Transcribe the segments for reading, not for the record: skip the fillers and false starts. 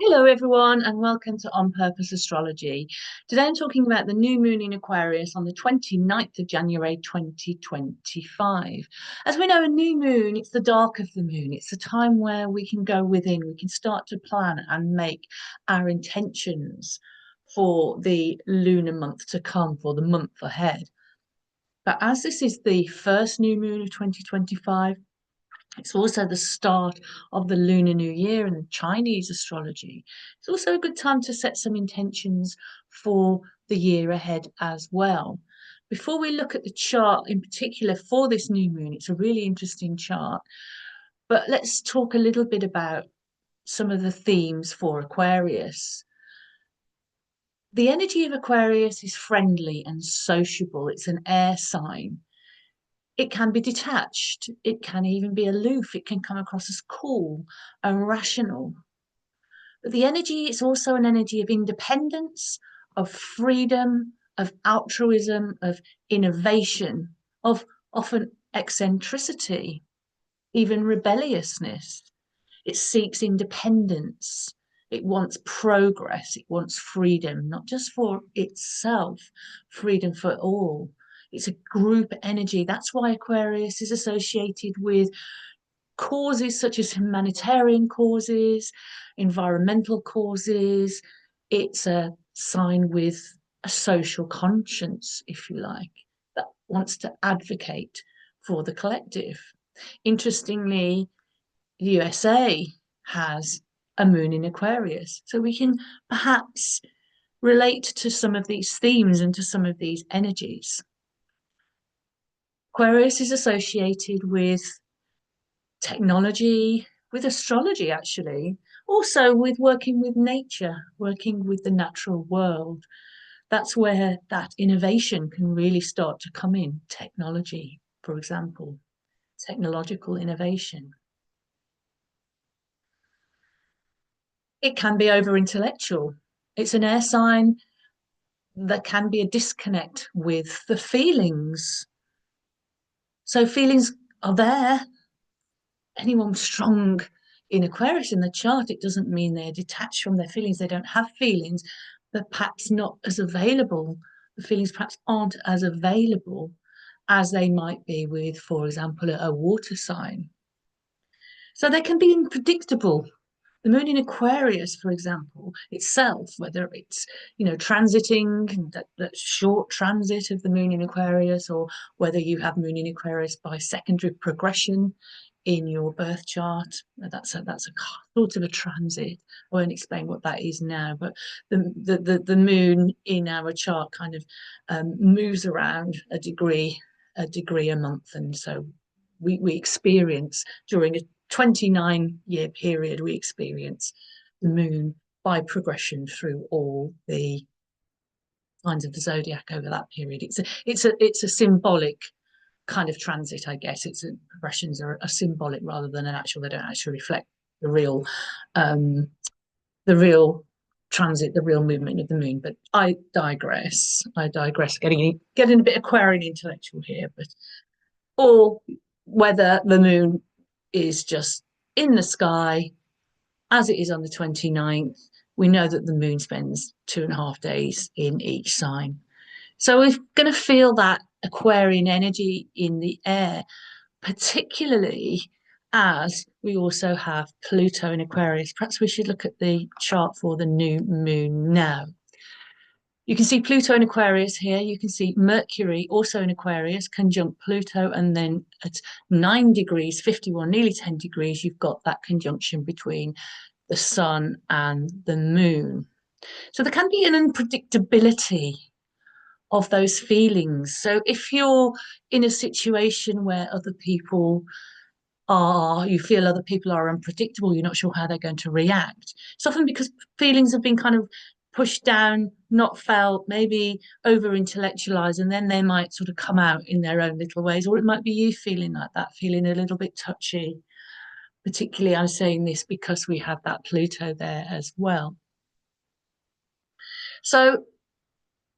Hello, everyone, and welcome to On Purpose Astrology. Today I'm talking about the new moon in Aquarius on the 29th of January 2025. As we know, a new moon, it's the dark of the moon. It's a time where we can go within, we can start to plan and make our intentions for the lunar month to come, for the month ahead. But as this is the first new moon of 2025, it's also the start of the Lunar New Year in Chinese astrology. It's also a good time to set some intentions for the year ahead as well. Before we look at the chart in particular for this new moon, it's a really interesting chart. But let's talk a little bit about some of the themes for Aquarius. The energy of Aquarius is friendly and sociable. It's an air sign. It can be detached. It can even be aloof. It can come across as cool and rational. But the energy is also an energy of independence, of freedom, of altruism, of innovation, of often eccentricity, even rebelliousness. It seeks independence. It wants progress. It wants freedom, not just for itself, freedom for all. It's a group energy. That's why Aquarius is associated with causes such as humanitarian causes, environmental causes. It's a sign with a social conscience, if you like, that wants to advocate for the collective. Interestingly, the USA has a moon in Aquarius. So we can perhaps relate to some of these themes and to some of these energies. Aquarius is associated with technology, with astrology, actually, also with working with nature, working with the natural world. That's where that innovation can really start to come in. Technology, for example, technological innovation. It can be over intellectual. It's an air sign. There can be a disconnect with the feelings. So feelings are there. Anyone strong in Aquarius in the chart, it doesn't mean they're detached from their feelings. They don't have feelings, but perhaps not as available. The feelings perhaps aren't as available as they might be with, for example, a water sign. So they can be unpredictable. The moon in Aquarius, for example, itself, whether it's, transiting, that short transit of the moon in Aquarius, or whether you have moon in Aquarius by secondary progression in your birth chart, that's a sort of a transit. I won't explain what that is now, but the moon in our chart kind of moves around a degree a month, and so we experience during a 29-year period, we experience the moon by progression through all the signs of the zodiac over that period. It's a symbolic kind of transit, I guess. Progressions are symbolic rather than an actual. They don't actually reflect the real um, the real transit, the real movement of the moon. But I digress. Getting a bit Aquarian intellectual here, but or whether the moon is just in the sky as it is on the 29th. We know that the moon spends 2.5 days in each sign. So we're going to feel that Aquarian energy in the air, particularly as we also have Pluto in Aquarius. Perhaps we should look at the chart for the new moon now. You can see Pluto in Aquarius here. You can see Mercury also in Aquarius, conjunct Pluto, and then at 9 degrees, 51, nearly 10 degrees, you've got that conjunction between the sun and the moon. So there can be an unpredictability of those feelings. So if you're in a situation where you feel other people are unpredictable, you're not sure how they're going to react. It's often because feelings have been kind of pushed down, not felt, maybe over intellectualized, and then they might sort of come out in their own little ways. Or it might be you feeling like that, feeling a little bit touchy. Particularly, I'm saying this because we have that Pluto there as well. So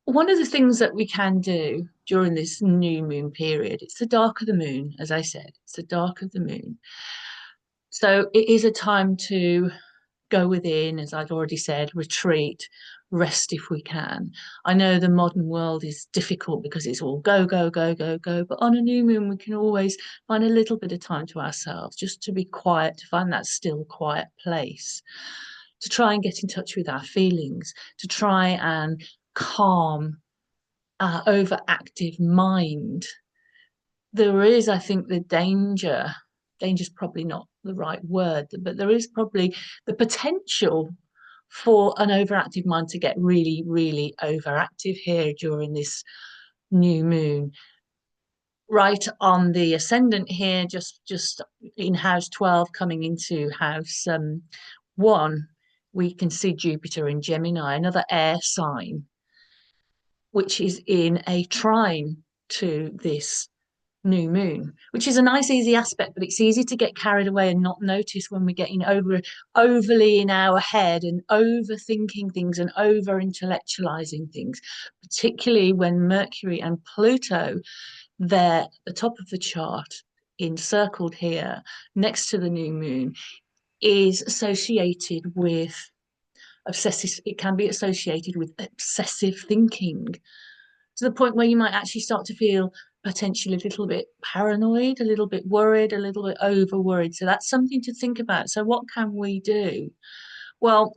one of the things that we can do during this new moon period, it's the dark of the moon, as I said, it's the dark of the moon. So it is a time to go within, as I've already said, retreat, rest if we can. I know the modern world is difficult because it's all go, go, go, go, go. But on a new moon, we can always find a little bit of time to ourselves, just to be quiet, to find that still, quiet place, to try and get in touch with our feelings, to try and calm our overactive mind. There is, I think, the danger's probably not the right word, but there is probably the potential for an overactive mind to get really, really overactive here during this new moon. Right on the ascendant here, just in house 12 coming into house 1, we can see Jupiter in Gemini, another air sign, which is in a trine to this new moon, which is a nice easy aspect, but it's easy to get carried away and not notice when we're getting overly in our head and overthinking things and over intellectualizing things, particularly when Mercury and Pluto, they're at the top of the chart, encircled here next to the new moon, is associated with obsessive. It can be associated with obsessive thinking, to the point where you might actually start to feel potentially a little bit paranoid, a little bit worried, a little bit over worried. So that's something to think about. So what can we do? Well,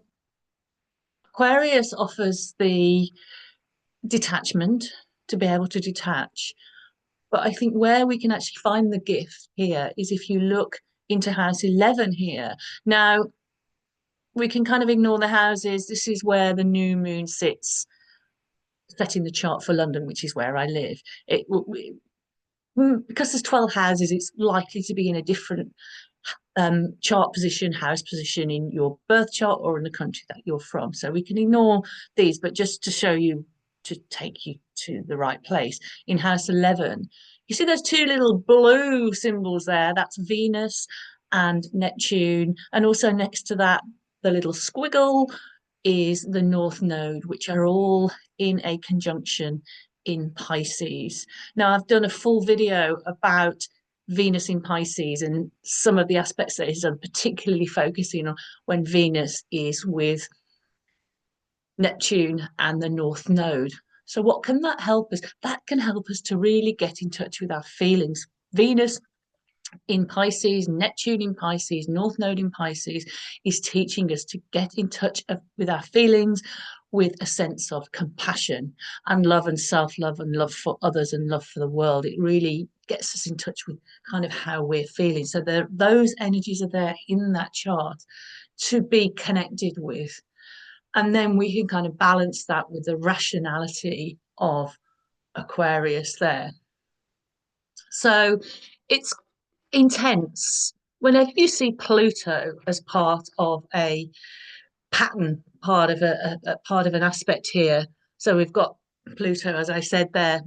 Aquarius offers the detachment, to be able to detach. But I think where we can actually find the gift here is if you look into house 11 here. Now, we can kind of ignore the houses. This is where the new moon sits, setting the chart for London, which is where I live. Because there's 12 houses, it's likely to be in a different chart position, house position in your birth chart or in the country that you're from. So we can ignore these, but just to show you, to take you to the right place. In house 11, you see those two little blue symbols there? That's Venus and Neptune. And also next to that, the little squiggle is the North Node, which are all in a conjunction in Pisces. Now, I've done a full video about Venus in Pisces and some of the aspects that it's done, particularly focusing on when Venus is with Neptune and the North Node. So what can that help us? That can help us to really get in touch with our feelings. Venus in Pisces, Neptune in Pisces, North Node in Pisces is teaching us to get in touch with our feelings, with a sense of compassion and love and self-love and love for others and love for the world. It really gets us in touch with kind of how we're feeling. So those energies are there in that chart to be connected with. And then we can kind of balance that with the rationality of Aquarius there. So it's intense. Whenever you see Pluto as part of a pattern, part of a part of an aspect here. So we've got Pluto, as I said there,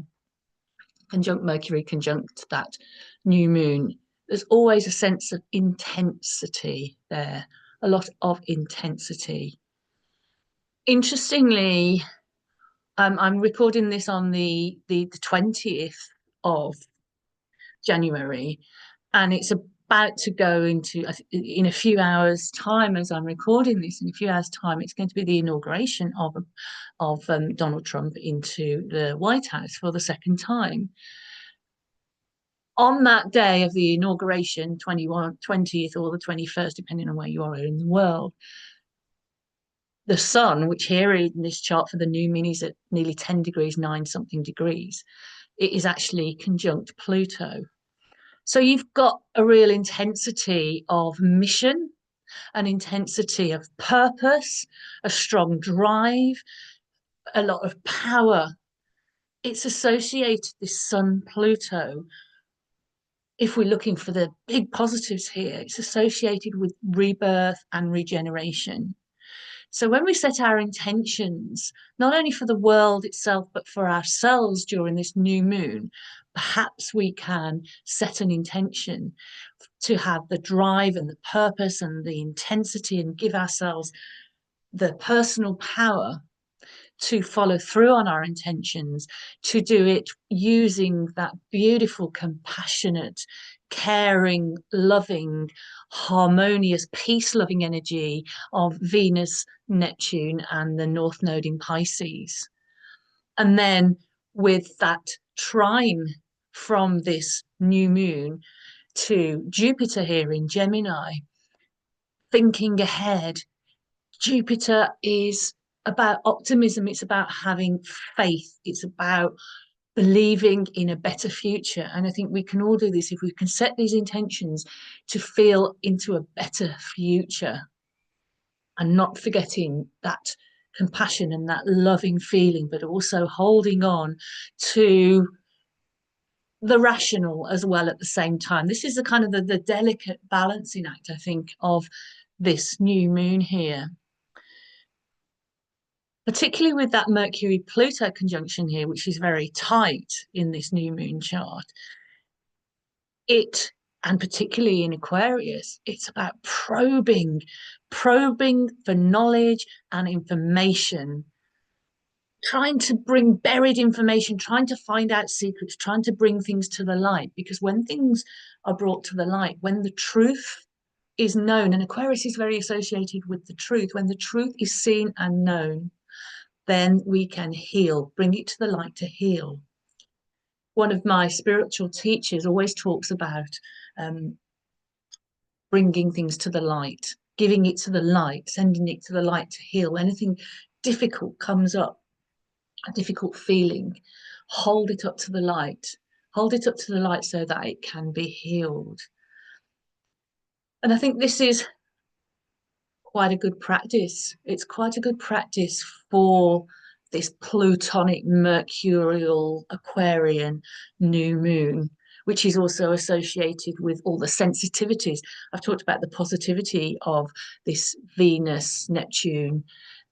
conjunct Mercury, conjunct that new moon. There's always a sense of intensity there, a lot of intensity. Interestingly, I'm recording this on the 20th of January, and it's about to go into, in a few hours' time, as I'm recording this, in a few hours' time, it's going to be the inauguration of Donald Trump into the White House for the second time. On that day of the inauguration, 20th or the 21st, depending on where you are in the world, the sun, which here in this chart for the new moon is at nearly 10 degrees, 9 something degrees, it is actually conjunct Pluto. So you've got a real intensity of mission, an intensity of purpose, a strong drive, a lot of power. It's associated, this Sun Pluto, if we're looking for the big positives here, it's associated with rebirth and regeneration. So when we set our intentions, not only for the world itself, but for ourselves during this new moon, perhaps we can set an intention to have the drive and the purpose and the intensity and give ourselves the personal power to follow through on our intentions, to do it using that beautiful, compassionate, caring, loving, harmonious, peace-loving energy of Venus, Neptune, and the North Node in Pisces. And then with that trine from this new moon to Jupiter here in Gemini, thinking ahead. Jupiter is about optimism, it's about having faith, it's about believing in a better future. And I think we can all do this if we can set these intentions to feel into a better future, and not forgetting that compassion and that loving feeling, but also holding on to the rational as well at the same time. This is the kind of the delicate balancing act, I think, of this new moon here, particularly with that Mercury Pluto conjunction here, which is very tight in this new moon chart. It, and particularly in Aquarius, it's about probing for knowledge and information, trying to bring buried information, trying to find out secrets, trying to bring things to the light. Because when things are brought to the light, when the truth is known, and Aquarius is very associated with the truth, when the truth is seen and known, then we can heal, bring it to the light to heal. One of my spiritual teachers always talks about bringing things to the light, giving it to the light, sending it to the light to heal. Anything difficult comes up, a difficult feeling, hold it up to the light. Hold it up to the light so that it can be healed. And I think this is quite a good practice. It's quite a good practice for this Plutonic, Mercurial, Aquarian new moon, which is also associated with all the sensitivities. I've talked about the positivity of this Venus, Neptune,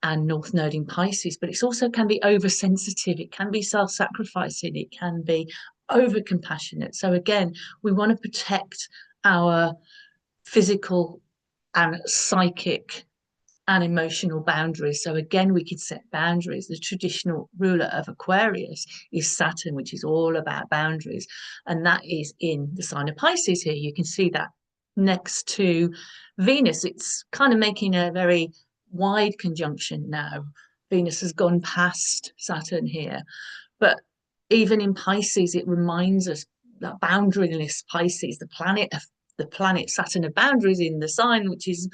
and North Node in Pisces, but it also can be oversensitive. It can be self-sacrificing. It can be over-compassionate. So again, we want to protect our physical and psychic and emotional boundaries. So again, we could set boundaries. The traditional ruler of Aquarius is Saturn, which is all about boundaries. And that is in the sign of Pisces here. You can see that next to Venus. It's kind of making a very wide conjunction now. Venus has gone past Saturn here. But even in Pisces, it reminds us that boundaryless Pisces, the planet Saturn of boundaries in the sign, which is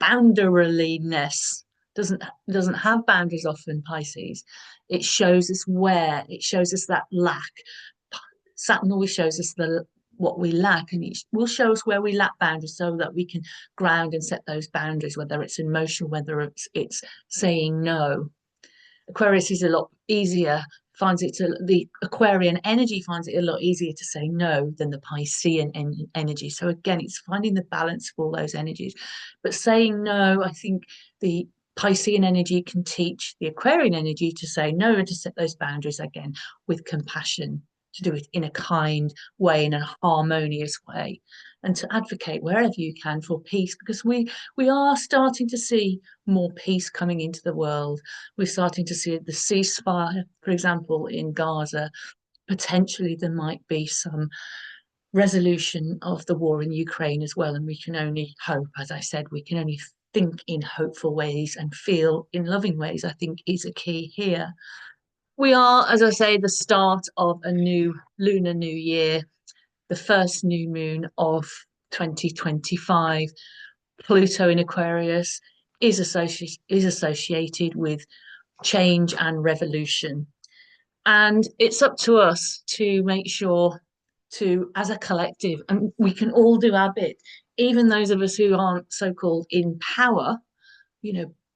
boundaryless, doesn't have boundaries often, Pisces. It shows us that lack. Saturn always shows us what we lack, and it will show us where we lack boundaries so that we can ground and set those boundaries, whether it's emotional, whether it's saying no. Aquarius is a lot easier, the Aquarian energy finds it a lot easier to say no than the Piscean energy. So again, it's finding the balance of all those energies. But saying no, I think the Piscean energy can teach the Aquarian energy to say no and to set those boundaries again with compassion, to do it in a kind way, in a harmonious way, and to advocate wherever you can for peace, because we are starting to see more peace coming into the world. We're starting to see the ceasefire, for example, in Gaza. Potentially there might be some resolution of the war in Ukraine as well, and we can only hope. As I said, we can only think in hopeful ways and feel in loving ways, I think, is a key here. We are, as I say, the start of a new lunar new year, the first new moon of 2025. Pluto in Aquarius is associated with change and revolution. And it's up to us to make sure to, as a collective, and we can all do our bit, even those of us who aren't so-called in power.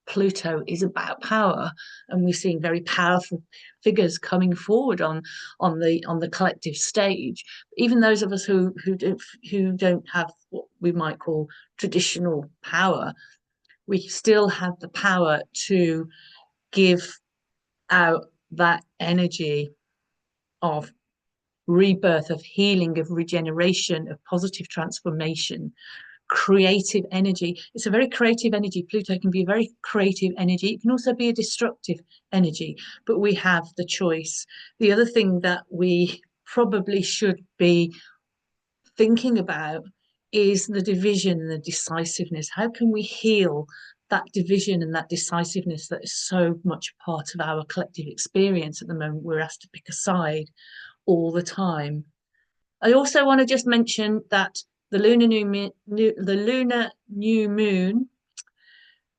Pluto is about power, and we're seeing very powerful figures coming forward on the collective stage. Even those of us who don't have what we might call traditional power, we still have the power to give out that energy of rebirth, of healing, of regeneration, of positive transformation, creative energy. It's a very creative energy. Pluto can be a very creative energy. It can also be a destructive energy, but we have the choice. The other thing that we probably should be thinking about is the division and the decisiveness. How can we heal that division and that decisiveness that is so much part of our collective experience at the moment? We're asked to pick a side all the time. I also want to just mention that the lunar new moon,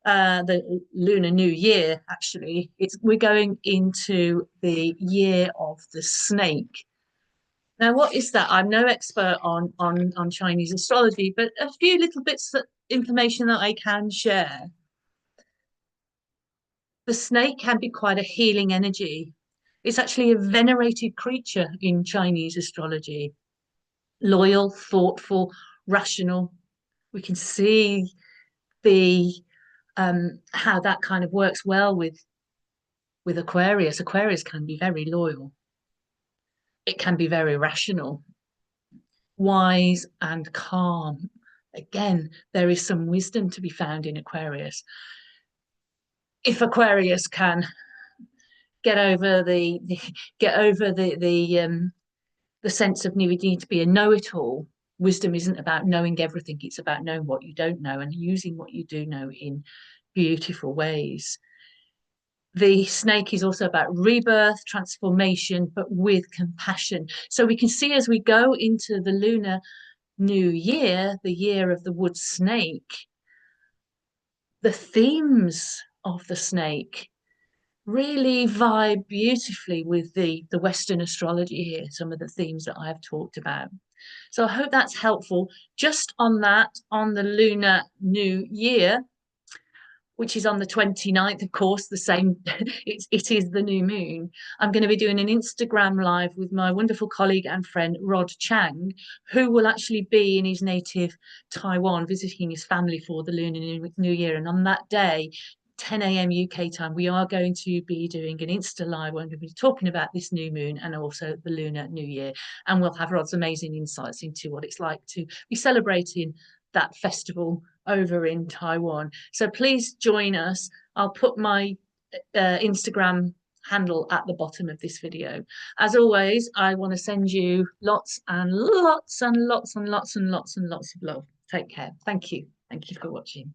the lunar new year, actually, we're going into the year of the snake. Now, what is that? I'm no expert on Chinese astrology, but a few little bits of information that I can share. The snake can be quite a healing energy. It's actually a venerated creature in Chinese astrology. Loyal, thoughtful, rational. We can see the how that kind of works well with Aquarius. Aquarius can be very loyal. It can be very rational, wise and calm. Again, there is some wisdom to be found in Aquarius. If Aquarius can get over the sense of needing to be a know-it-all, wisdom isn't about knowing everything. It's about knowing what you don't know and using what you do know in beautiful ways. The snake is also about rebirth, transformation, but with compassion. So we can see as we go into the lunar new year, the year of the wood snake, the themes of the snake really vibe beautifully with the Western astrology here, some of the themes that I've talked about. So I hope that's helpful. Just on that, on the lunar new year, which is on the 29th, of course, the same, it is the new moon. I'm going to be doing an Instagram live with my wonderful colleague and friend, Rod Chang, who will actually be in his native Taiwan, visiting his family for the Lunar New Year. And on that day, 10 a.m. UK time, we are going to be doing an Insta live. We're going to be talking about this new moon and also the Lunar New Year. And we'll have Rod's amazing insights into what it's like to be celebrating that festival over in Taiwan. So please join us. I'll put my Instagram handle at the bottom of this video. As always, I want to send you lots and lots and lots and lots and lots and lots of love. Take care. Thank you. Thank you for watching.